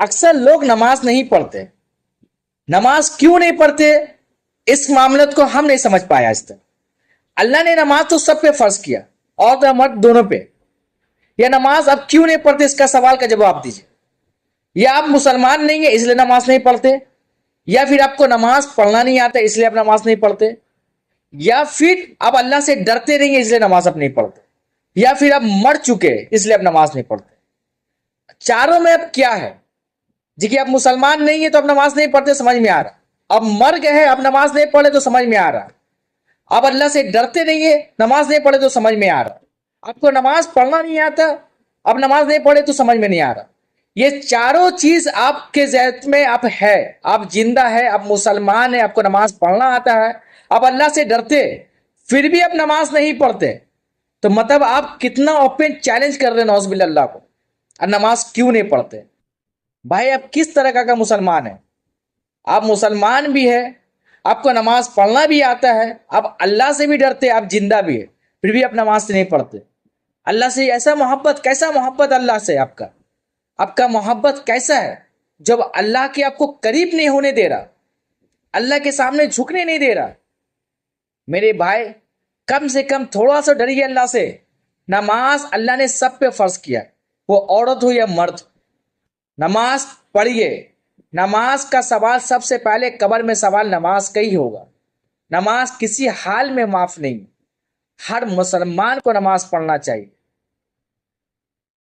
اکثر لوگ نماز نہیں پڑھتے. نماز کیوں نہیں پڑھتے اس معاملت کو ہم نہیں سمجھ پایا آج تک. اللہ نے نماز تو سب پہ فرض کیا، عورت اور مرد دونوں پہ. یہ نماز اب کیوں نہیں پڑھتے اس کا سوال کا جواب دیجیے. یا آپ مسلمان نہیں ہیں اس لیے نماز نہیں پڑھتے، یا پھر آپ کو نماز پڑھنا نہیں آتا اس لیے آپ نماز نہیں پڑھتے، یا پھر آپ اللہ سے ڈرتے نہیں ہیں اس لیے نماز آپ نہیں پڑھتے، یا پھر آپ مر چکے اس لیے آپ نماز نہیں پڑھتے. چاروں میں اب کیا ہے جی کہ آپ مسلمان نہیں ہیں تو آپ نماز نہیں پڑھتے، سمجھ میں آ رہا. اب مر گئے ہیں اب نماز نہیں پڑھے تو سمجھ میں آ رہا. آپ اللہ سے ڈرتے نہیں ہیں نماز نہیں پڑھے تو سمجھ میں آ رہا. آپ کو نماز پڑھنا نہیں آتا اب نماز نہیں پڑھے تو سمجھ میں نہیں آ رہا. یہ چاروں چیز آپ کے ذہن میں آپ ہے، آپ زندہ ہے، آپ مسلمان ہیں، آپ کو نماز پڑھنا آتا ہے، آپ اللہ سے ڈرتے پھر بھی آپ نماز نہیں پڑھتے، تو مطلب آپ کتنا اوپن چیلنج کر رہے ہیں نعوذ باللہ اللہ کو. اور نماز کیوں نہیں پڑھتے؟ بھائی آپ کس طرح کا مسلمان ہیں؟ آپ مسلمان بھی ہے، آپ کو نماز پڑھنا بھی آتا ہے، آپ اللہ سے بھی ڈرتے، آپ زندہ بھی ہے، پھر بھی آپ نماز سے نہیں پڑھتے. اللہ سے ایسا محبت، کیسا محبت اللہ سے آپ کا محبت کیسا ہے جب اللہ کے آپ کو قریب نہیں ہونے دے رہا، اللہ کے سامنے جھکنے نہیں دے رہا. میرے بھائی کم سے کم تھوڑا سا ڈریے اللہ سے. نماز اللہ نے سب پہ فرض کیا، وہ عورت ہو یا مرد. نماز پڑھیے. نماز کا سوال سب سے پہلے قبر میں سوال نماز کا ہی ہوگا. نماز کسی حال میں معاف نہیں. ہر مسلمان کو نماز پڑھنا چاہیے.